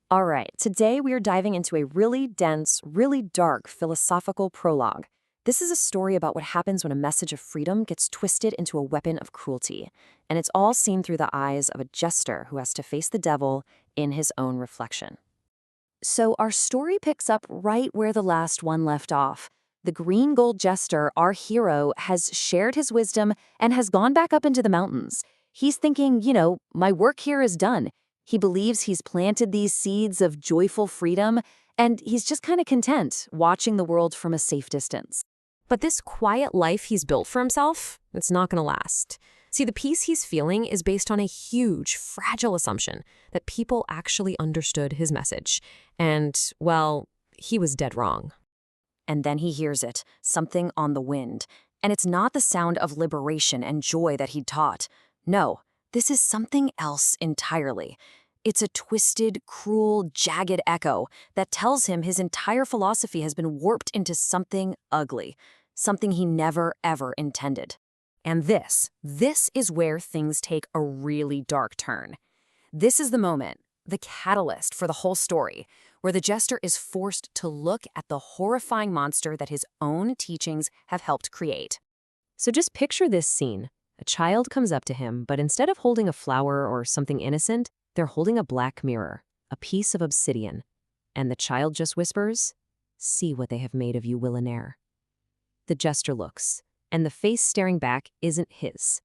All right, today we are diving into a really dense, really dark philosophical prologue. This is a story about what happens when a message of freedom gets twisted into a weapon of cruelty. And it's all seen through the eyes of a jester who has to face the devil in his own reflection. So our story picks up right where the last one left off. The green gold jester, our hero, has shared his wisdom and has gone back up into the mountains. He's thinking, my work here is done. He believes he's planted these seeds of joyful freedom, and he's just kind of content watching the world from a safe distance. But this quiet life he's built for himself, it's not going to last. See, the peace he's feeling is based on a huge, fragile assumption that people actually understood his message. And, well, he was dead wrong. And then he hears it, something on the wind. And it's not the sound of liberation and joy that he'd taught. No, this is something else entirely. It's a twisted, cruel, jagged echo that tells him his entire philosophy has been warped into something ugly, something he never, ever intended. And this is where things take a really dark turn. This is the moment, the catalyst for the whole story, where the jester is forced to look at the horrifying monster that his own teachings have helped create. So just picture this scene. A child comes up to him, but instead of holding a flower or something innocent, they're holding a black mirror, a piece of obsidian. And the child just whispers, "See what they have made of you, Willinaire." The jester looks, and the face staring back isn't his.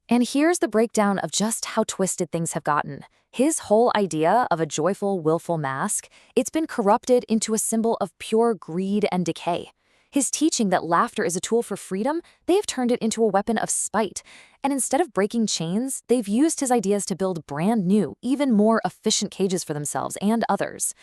And here's the breakdown of just how twisted things have gotten. His whole idea of a joyful, willful mask, it's been corrupted into a symbol of pure greed and decay. His teaching that laughter is a tool for freedom, they've turned it into a weapon of spite. And instead of breaking chains, they've used his ideas to build brand new, even more efficient cages for themselves and others.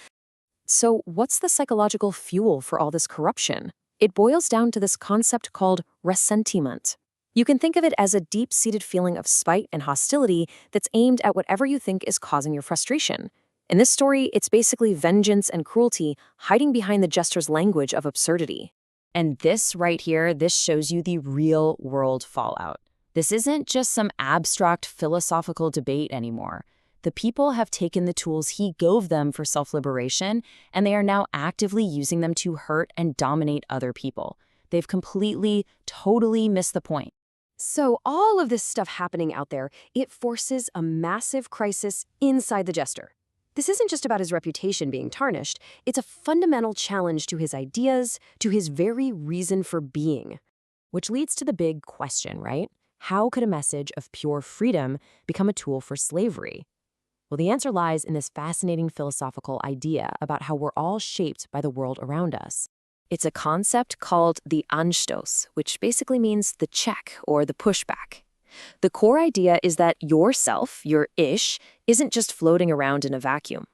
So what's the psychological fuel for all this corruption? It boils down to this concept called ressentiment. You can think of it as a deep-seated feeling of spite and hostility that's aimed at whatever you think is causing your frustration. In this story, it's basically vengeance and cruelty hiding behind the jester's language of absurdity. And this right here, this shows you the real-world fallout. This isn't just some abstract philosophical debate anymore. The people have taken the tools he gave them for self-liberation, and they are now actively using them to hurt and dominate other people. They've completely, totally missed the point. So all of this stuff happening out there, it forces a massive crisis inside the jester. This isn't just about his reputation being tarnished, it's a fundamental challenge to his ideas, to his very reason for being. Which leads to the big question, right? How could a message of pure freedom become a tool for slavery? Well, the answer lies in this fascinating philosophical idea about how we're all shaped by the world around us. It's a concept called the Anstoß, which basically means the check or the pushback. The core idea is that yourself, your ish, isn't just floating around in a vacuum.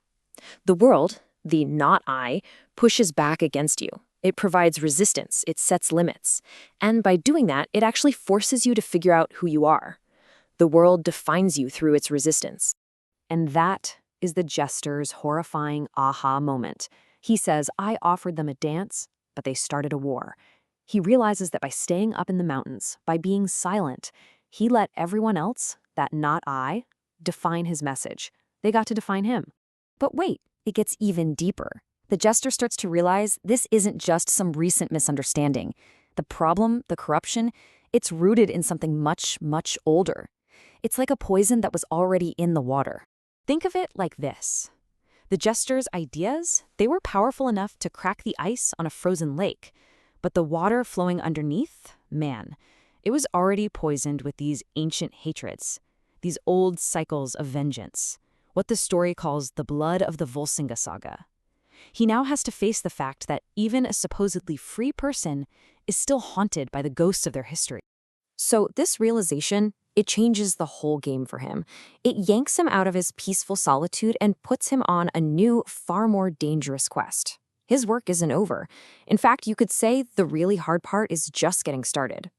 The world, the not I, pushes back against you. It provides resistance, it sets limits. And by doing that, it actually forces you to figure out who you are. The world defines you through its resistance. And that is the jester's horrifying aha moment. He says, I offered them a dance, but they started a war. He realizes that by staying up in the mountains, by being silent, he let everyone else, that not I, define his message. They got to define him. But wait, it gets even deeper. The jester starts to realize this isn't just some recent misunderstanding. The problem, the corruption, it's rooted in something much, much older. It's like a poison that was already in the water. Think of it like this. The jester's ideas, they were powerful enough to crack the ice on a frozen lake. But the water flowing underneath, man, it was already poisoned with these ancient hatreds, these old cycles of vengeance, what the story calls the blood of the Volsunga saga. He now has to face the fact that even a supposedly free person is still haunted by the ghosts of their history. So this realization, it changes the whole game for him. It yanks him out of his peaceful solitude and puts him on a new, far more dangerous quest. His work isn't over. In fact, you could say the really hard part is just getting started.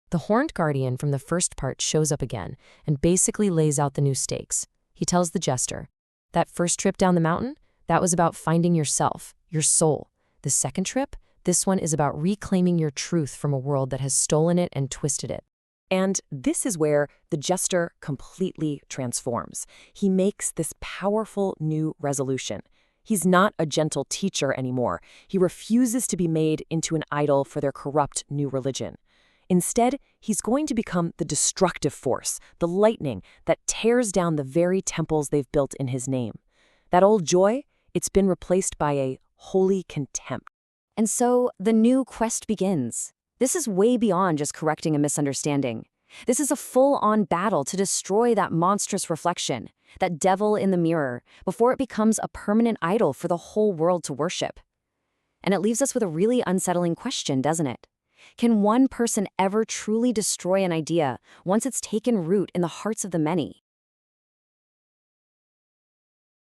The Horned Guardian from the first part shows up again and basically lays out the new stakes. He tells the jester, that first trip down the mountain, that was about finding yourself, your soul. The second trip, this one is about reclaiming your truth from a world that has stolen it and twisted it. And this is where the jester completely transforms. He makes this powerful new resolution. He's not a gentle teacher anymore. He refuses to be made into an idol for their corrupt new religion. Instead, he's going to become the destructive force, the lightning that tears down the very temples they've built in his name. That old joy, it's been replaced by a holy contempt. And so the new quest begins. This is way beyond just correcting a misunderstanding. This is a full-on battle to destroy that monstrous reflection, that devil in the mirror, before it becomes a permanent idol for the whole world to worship. And it leaves us with a really unsettling question, doesn't it? Can one person ever truly destroy an idea once it's taken root in the hearts of the many?